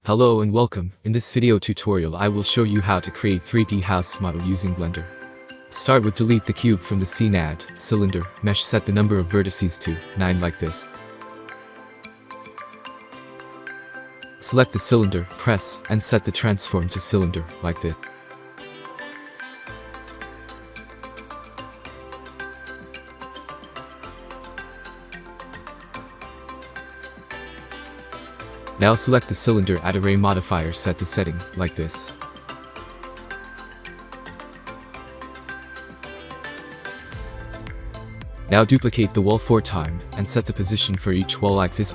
Hello and welcome. In this video tutorial I will show you how to create 3D house model using Blender. Start with delete the cube from the scene, add cylinder, mesh, set the number of vertices to 9 like this. Select the cylinder, press, and set the transform to cylinder like this. Now select the cylinder, add array modifier, set the setting like this. Now duplicate the wall 4 times and set the position for each wall like this.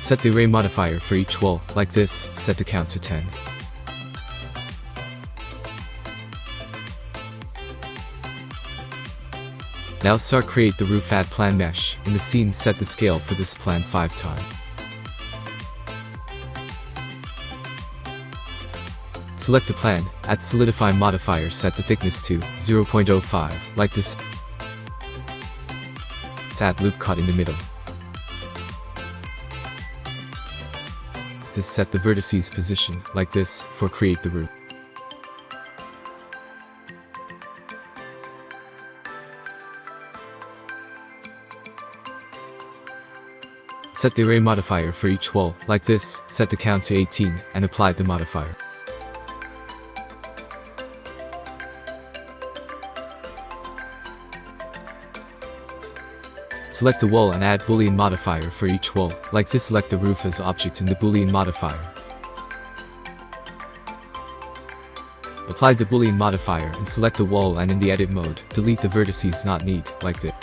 Set the array modifier for each wall like this, set the count to 10. Now start create the roof, add plan mesh. In the scene, set the scale for this plan 5 times. Select the plan, add solidify modifier, set the thickness to 0.05 like this. Add loop cut in the middle. Set the vertices position like this for create the roof. Set the array modifier for each wall like this, set the count to 18 and apply the modifier. Select the wall and add boolean modifier for each wall like this. Select the roof as object in the boolean modifier. Apply the boolean modifier and select the wall, and in the edit mode, delete the vertices not need like this.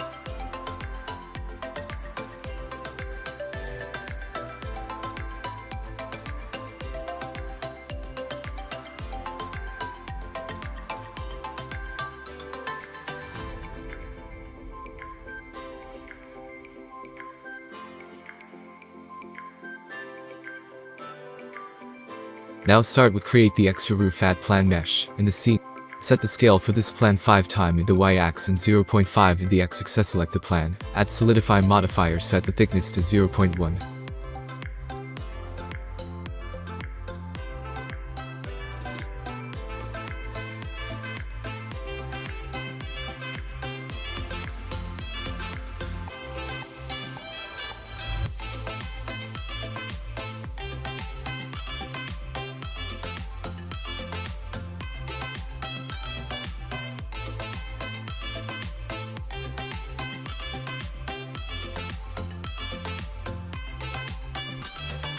Now start with create the extra roof, add plan mesh. In the scene, set the scale for this plan 5 times in the y-axis and 0.5 in the x-axis. Select the plan, add solidify modifier, set the thickness to 0.1.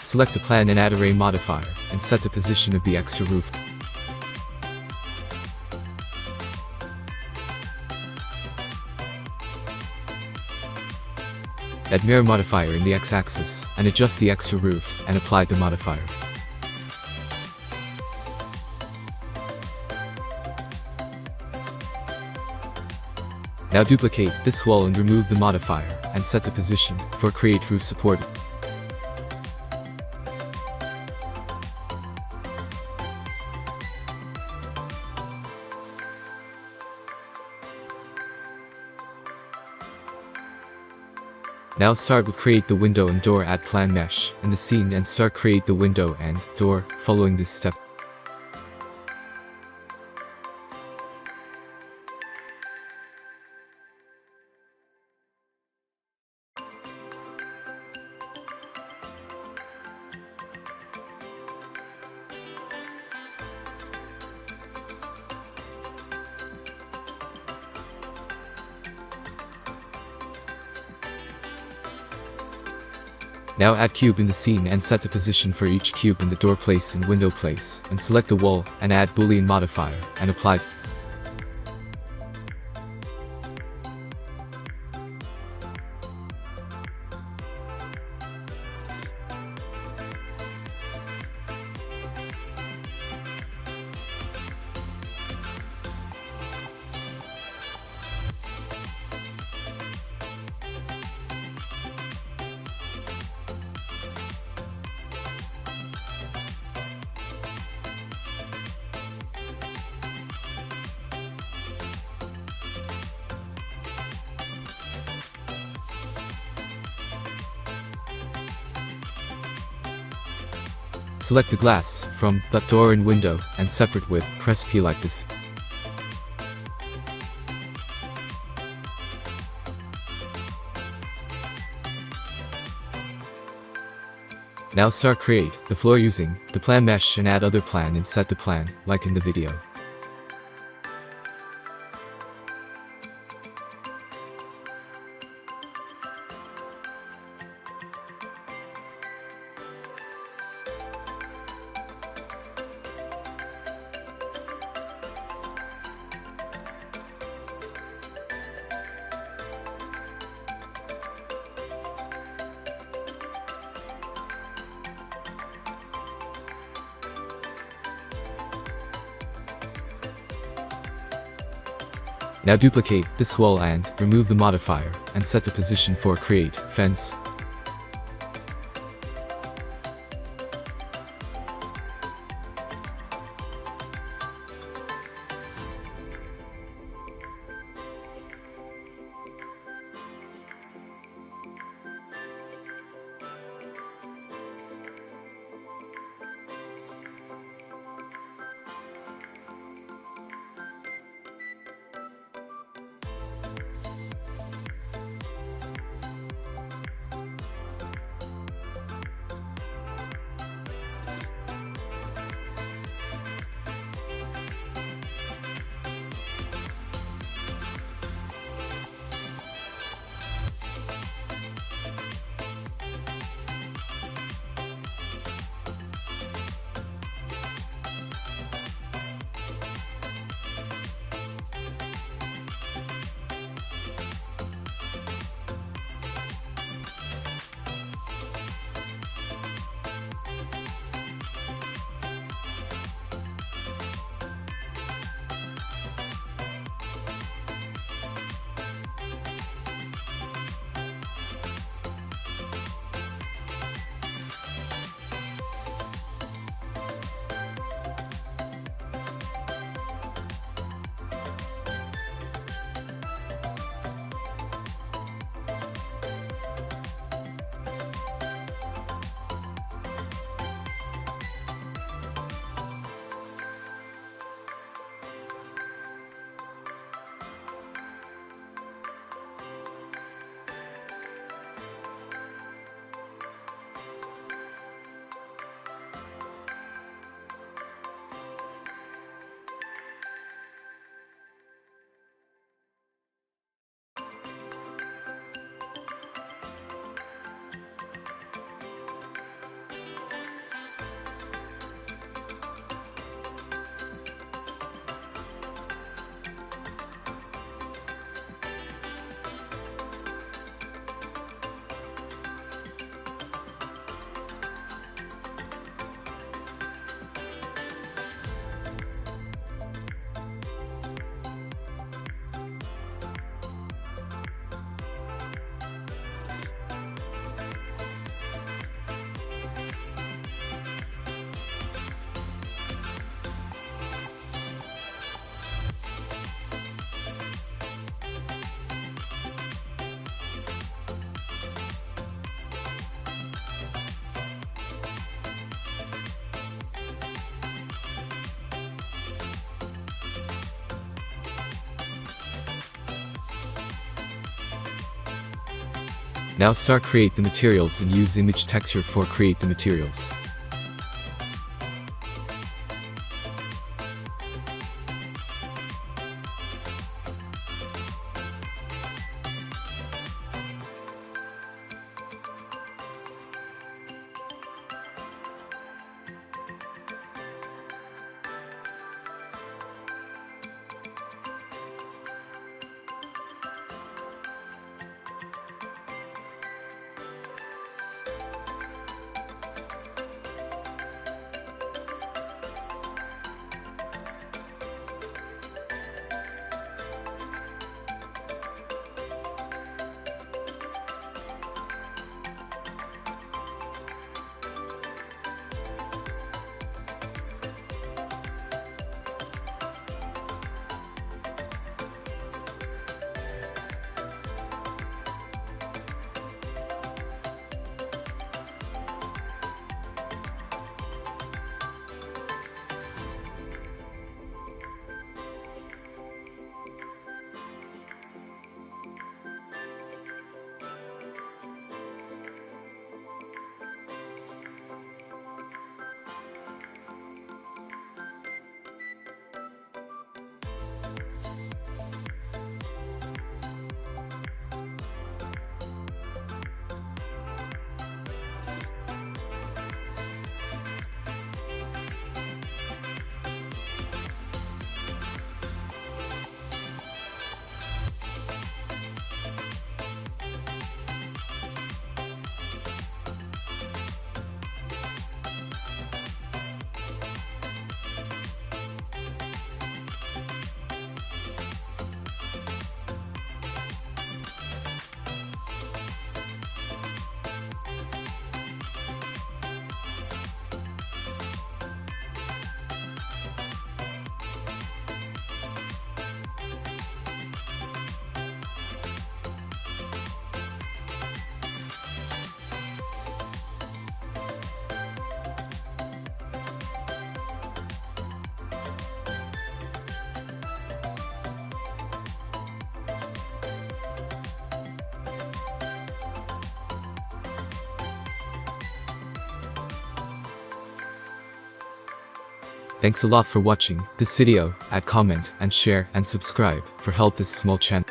Select the plan and add array modifier, and set the position of the extra roof. Add mirror modifier in the x-axis, and adjust the extra roof, and apply the modifier. Now duplicate this wall and remove the modifier, and set the position for create roof support. Now start with create the window and door, add plan mesh in the scene and start create the window and door following this step. Now add cube in the scene and set the position for each cube in the door place and window place, and select the wall and add boolean modifier and apply. Select the glass from the door and window and separate with press P like this. Now start create the floor using the plan mesh and add other plan and set the plan like in the video. Now duplicate this wall and remove the modifier and set the position for create fence. Now start create the materials and use image texture for create the materials. Thanks a lot for watching this video. Add comment and share and subscribe for help this small channel.